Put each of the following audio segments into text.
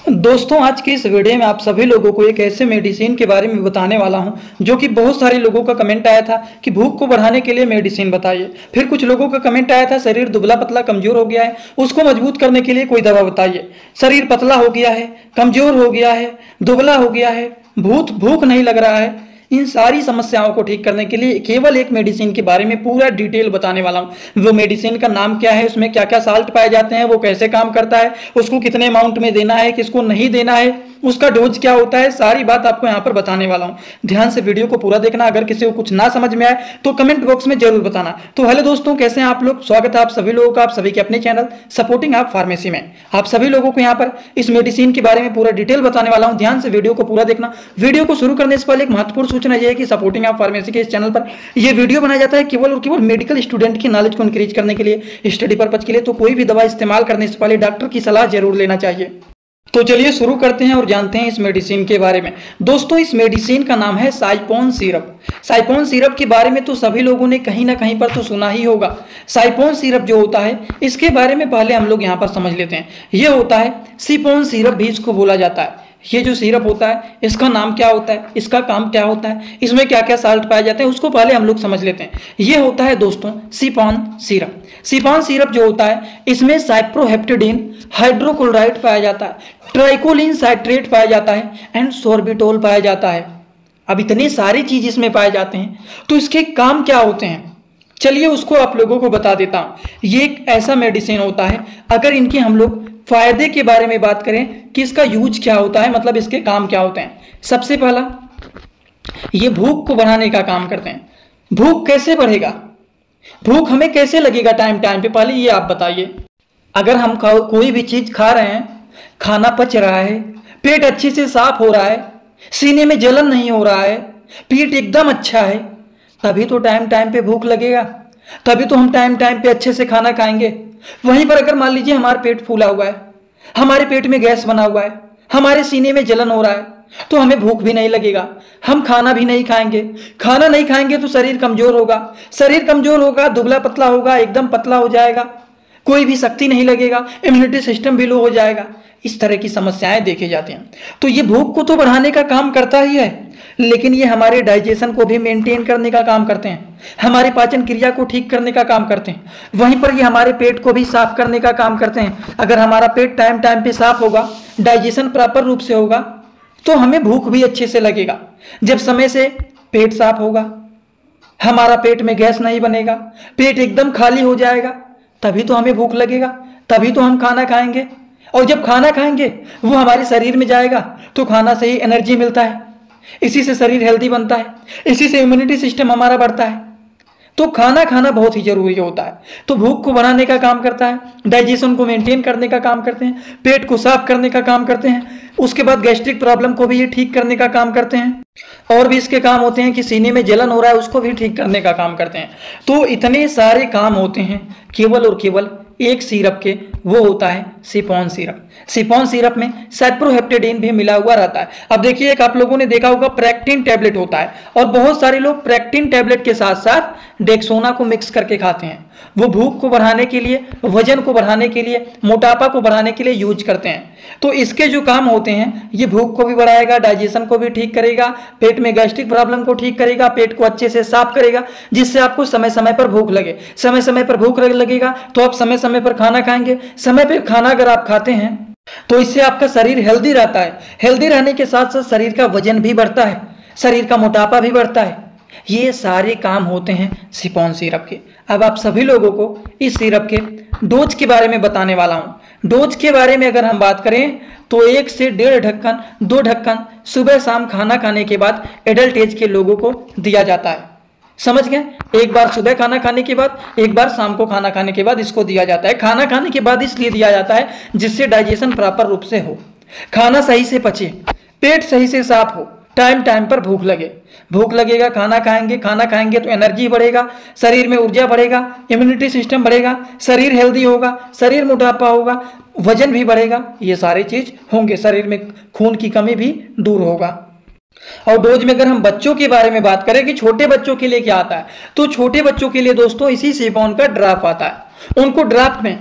दोस्तों, आज की इस वीडियो में आप सभी लोगों को एक ऐसे मेडिसिन के बारे में बताने वाला हूं जो कि बहुत सारे लोगों का कमेंट आया था कि भूख को बढ़ाने के लिए मेडिसिन बताइए। फिर कुछ लोगों का कमेंट आया था शरीर दुबला पतला कमजोर हो गया है, उसको मजबूत करने के लिए कोई दवा बताइए। शरीर पतला हो गया है, कमजोर हो गया है, दुबला हो गया है, भूख नहीं लग रहा है, इन सारी समस्याओं को ठीक करने के लिए केवल एक मेडिसिन के बारे में पूरा डिटेल बताने वाला हूं। वो मेडिसिन का नाम क्या है, उसमें क्या क्या साल्ट पाए जाते हैं, वो कैसे काम करता है, उसको कितने अमाउंट में देना है, किसको नहीं देना है, उसका डोज क्या होता है, सारी बात आपको यहाँ पर बताने वाला हूँ। ध्यान से वीडियो को पूरा देखना। अगर किसी को कुछ ना समझ में आए तो कमेंट बॉक्स में जरूर बताना। तो हेलो दोस्तों, कैसे हैं आप लोग? स्वागत है आप सभी लोगों का आप सभी के अपने चैनल सपोर्टिंग आप फार्मेसी में। आप सभी लोगों को यहाँ पर इस मेडिसिन के बारे में पूरा डिटेल बताने वाला हूँ। ध्यान से वीडियो को पूरा देखना। वीडियो को शुरू करने से पहले एक महत्वपूर्ण सूचना यह है कि सपोर्टिंग आप फार्मेसी के इस चैनल पर यह वीडियो बनाया जाता है केवल और केवल मेडिकल स्टूडेंट की नॉलेज को इंक्रीज करने के लिए, स्टडी पर्पज के लिए। तो कोई भी दवा इस्तेमाल करने से पहले डॉक्टर की सलाह जरूर लेना चाहिए। तो चलिए शुरू करते हैं और जानते हैं इस मेडिसिन के बारे में। दोस्तों, इस मेडिसिन का नाम है साइपोन सिरप। साइपोन सिरप के बारे में तो सभी लोगों ने कहीं ना कहीं पर तो सुना ही होगा। साइपोन सिरप जो होता है, इसके बारे में पहले हम लोग यहाँ पर समझ लेते हैं। यह होता है सिपोन सिरप भी इसको बोला जाता है। ये जो सिरप होता है, इसका नाम क्या होता है, इसका काम क्या होता है, इसमें क्या क्या साल्ट पाए जाते हैं, उसको पहले हम लोग समझ लेते हैं। ये होता है दोस्तों सिपॉन सिरप। सिपॉन सिरप जो होता है, इसमें साइप्रोहेप्टेडिन हाइड्रोक्लोराइड पाया जाता है, ट्राइकोलिन साइट्रेट पाया जाता है एंड सोर्बिटोल पाया जाता है। अब इतने सारी चीज इसमें पाए जाते हैं, तो इसके काम क्या होते हैं, चलिए उसको आप लोगों को बता देता हूं। ये एक ऐसा मेडिसिन होता है, अगर इनके हम लोग फायदे के बारे में बात करें कि इसका यूज क्या होता है, मतलब इसके काम क्या होते हैं। सबसे पहला, ये भूख को बढ़ाने का काम करते हैं। भूख कैसे बढ़ेगा, भूख हमें कैसे लगेगा टाइम टाइम पे, पहले ये आप बताइए। अगर हम कोई भी चीज खा रहे हैं, खाना पच रहा है, पेट अच्छे से साफ हो रहा है, सीने में जलन नहीं हो रहा है, पेट एकदम अच्छा है, तभी तो टाइम टाइम पे भूख लगेगा, तभी तो हम टाइम टाइम पे अच्छे से खाना खाएंगे। वहीं पर अगर मान लीजिए हमारा पेट फूला हुआ है, हमारे पेट में गैस बना हुआ है, हमारे सीने में जलन हो रहा है, तो हमें भूख भी नहीं लगेगा, हम खाना भी नहीं खाएंगे। खाना नहीं खाएंगे तो शरीर कमजोर होगा, शरीर कमजोर होगा, दुबला पतला होगा, एकदम पतला हो जाएगा, कोई भी शक्ति नहीं लगेगा, इम्यूनिटी सिस्टम भी लो हो जाएगा। इस तरह की समस्याएं देखे जाती हैं। तो ये भूख को तो बढ़ाने का काम करता ही है, लेकिन ये हमारे डाइजेशन को भी मेंटेन करने का काम करते हैं, हमारी पाचन क्रिया को ठीक करने का काम करते हैं। वहीं पर ये हमारे पेट को भी साफ करने का काम करते हैं। अगर हमारा पेट टाइम टाइम पे साफ होगा, डाइजेशन प्रॉपर रूप से होगा, तो हमें भूख भी अच्छे से लगेगा। जब समय से पेट साफ होगा, हमारा पेट में गैस नहीं बनेगा, पेट एकदम खाली हो जाएगा, तभी तो हमें भूख लगेगा, तभी तो हम खाना खाएंगे। और जब खाना खाएंगे वो हमारे शरीर में जाएगा, तो खाना से ही एनर्जी मिलता है, इसी से शरीर हेल्दी बनता है, इसी से इम्यूनिटी सिस्टम हमारा बढ़ता है। तो खाना खाना बहुत ही जरूरी होता है। तो भूख को बढ़ाने का काम करता है, डाइजेशन को मेंटेन करने का काम करते हैं, पेट को साफ करने का काम करते हैं, उसके बाद गैस्ट्रिक प्रॉब्लम को भी ये ठीक करने का काम करते हैं। और भी इसके काम होते हैं कि सीने में जलन हो रहा है, उसको भी ठीक करने का काम करते हैं। तो इतने सारे काम होते हैं केवल और केवल एक सिरप के, वो होता है सिपॉन सिरप। सिपॉन सिरप में साइप्रोहेप्टेडिन भी मिला हुआ रहता है। अब देखिए, एक आप लोगों ने देखा होगा प्रेक्टिन टैबलेट होता है, और बहुत सारे लोग प्रेक्टिन टैबलेट के साथ साथ डेक्सोना को मिक्स करके खाते हैं। वो भूख को बढ़ाने के लिए, वजन को बढ़ाने के लिए, मोटापा को बढ़ाने के लिए यूज करते हैं। तो इसके जो काम होते हैं, ये भूख को भी बढ़ाएगा, डाइजेशन को भी ठीक करेगा, पेट में गैस्ट्रिक प्रॉब्लम को ठीक करेगा, पेट को अच्छे से साफ करेगा, जिससे आपको समय समय पर भूख लगे। समय समय पर भूख लगेगा तो आप समय समय पर खाना खाएंगे। समय पर खाना अगर आप खाते हैं तो इससे आपका शरीर हेल्दी रहता है। हेल्दी रहने के साथ साथ शरीर का वजन भी बढ़ता है, शरीर का मोटापा भी बढ़ता है। ये सारे काम होते हैं सिपॉन सिरप के। अब आप सभी लोगों को इस सिरप के डोज के बारे में बताने वाला हूं। डोज के बारे में अगर हम बात करें तो 1 से 1.5 ढक्कन, 2 ढक्कन सुबह शाम खाना खाने के बाद एडल्ट एज के लोगों को दिया जाता है। समझ गए? एक बार सुबह खाना खाने के बाद, एक बार शाम को खाना खाने के बाद इसको दिया जाता है। खाना खाने के बाद इसलिए दिया जाता है जिससे डाइजेशन प्रॉपर रूप से हो, खाना सही से पचे, पेट सही से साफ हो, टाइम टाइम पर भूख लगे। भूख लगेगा, खाना खाएंगे, खाना खाएंगे तो एनर्जी बढ़ेगा, शरीर में ऊर्जा बढ़ेगा, इम्यूनिटी सिस्टम बढ़ेगा, शरीर हेल्दी होगा, शरीर मोटापा होगा, वजन भी बढ़ेगा। ये सारी चीज होंगे, शरीर में खून की कमी भी दूर होगा। और डोज में अगर हम बच्चों के बारे में बात करें कि छोटे बच्चों के लिए क्या आता है, तो छोटे बच्चों के लिए दोस्तों इसी सिपॉन का ड्राफ्ट आता है। उनको ड्राफ्ट में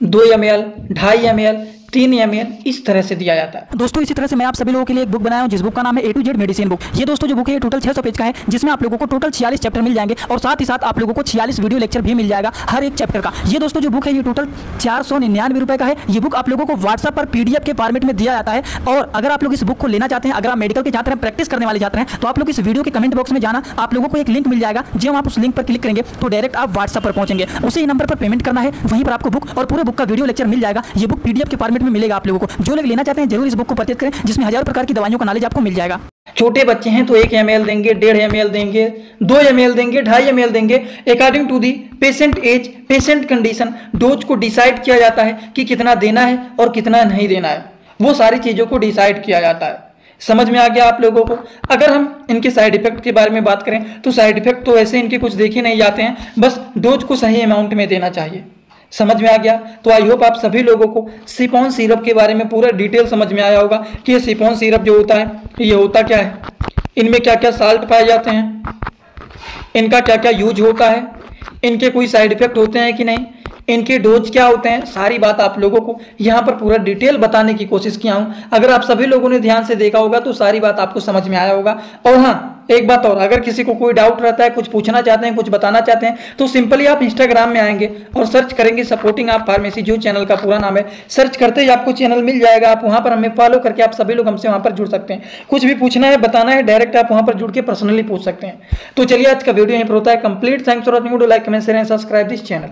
2 ml, 2.5 ml, 3 ml इस तरह से दिया जाता है। दोस्तों इसी तरह से मैं आप सभी लोगों के लिए एक बुक बनाया हूं जिस बुक का नाम है A to Z medicine book. ये दोस्तों जो बुक है ये टोटल 600 पेज का है, जिसमें आप लोगों को टोटल 46 चैप्टर मिल जाएंगे और साथ ही साथ आप लोगों को 46 वीडियो लेक्चर भी मिल जाएगा हर एक चैप्टर का। ये दोस्तों जो बुक है ये टोटल 499 रुपए का है। ये बुक आप लोगों को व्हाट्सएप पर PDF के फॉर्मेट में दिया जाता है। और अगर आप लोग इस बुक को लेना चाहते हैं, अगर आप मेडिकल के छात्र हैं, प्रैक्टिस करने वाले छात्र हैं, तो आप लोग इस वीडियो के कमेंट बॉक्स में जाना, आप लोगों को एक लिंक मिल जाएगा। जब आप उस लिंक पर क्लिक करेंगे तो डायरेक्ट आप व्हाट्सएप पर पहुंचेंगे, उसी नंबर पर पेमेंट करना है, वहीं पर आपको बुक और पूरे बुक का वीडियो लेक्चर मिल जाएगा। ये बुक PDF के फॉर्मेट में मिलेगा आप लोगों को। जो लोग लेना चाहते हैं जरूर इस बुक को परचेज करें, जिसमें हजारों प्रकार की दवाइयों का नॉलेज आपको मिल जाएगा। छोटे बच्चे हैं तो 1 ml देंगे, 1.5 ml देंगे, 2 ml देंगे, 2.5 ml देंगे। According to the patient age, patient condition dose को डिसाइड किया जाता है कि कितना देना है और कितना नहीं देना है। वो सारी चीज़ों को डिसाइड किया जाता है। समझ में आ गया आप लोगों को। अगर हम इनके साइड इफेक्ट के बारे में बात करें तो साइड इफेक्ट तो ऐसे इनके कुछ देखे नहीं जाते हैं, बस डोज को सही अमाउंट में देना चाहिए। समझ में आ गया। तो आई होप आप सभी लोगों को सिपॉन सिरप के बारे में पूरा डिटेल समझ में आया होगा कि ये सिपॉन सिरप जो होता है ये होता क्या है, इनमें क्या क्या साल्ट पाए जाते हैं, इनका क्या क्या यूज होता है, इनके कोई साइड इफेक्ट होते हैं कि नहीं, इनके डोज क्या होते हैं, सारी बात आप लोगों को यहाँ पर पूरा डिटेल बताने की कोशिश किया हूँ। अगर आप सभी लोगों ने ध्यान से देखा होगा तो सारी बात आपको समझ में आया होगा। और हाँ एक बात और, अगर किसी को कोई डाउट रहता है, कुछ पूछना चाहते हैं, कुछ बताना चाहते हैं, तो सिंपली आप इंस्टाग्राम में आएंगे और सर्च करेंगे सपोर्टिंग आप फार्मेसी, जो चैनल का पूरा नाम है। सर्च करते ही आपको चैनल मिल जाएगा। आप वहाँ पर हमें फॉलो करके आप सभी लोग हमसे वहाँ पर जुड़ सकते हैं। कुछ भी पूछना है, बताना है, डायरेक्ट आप वहाँ पर जुड़ के पर्सनली पूछ सकते हैं। तो चलिए आज का वीडियो यहीं पर होता है complete. Thanks for watching. Like, comment, share and subscribe this channel.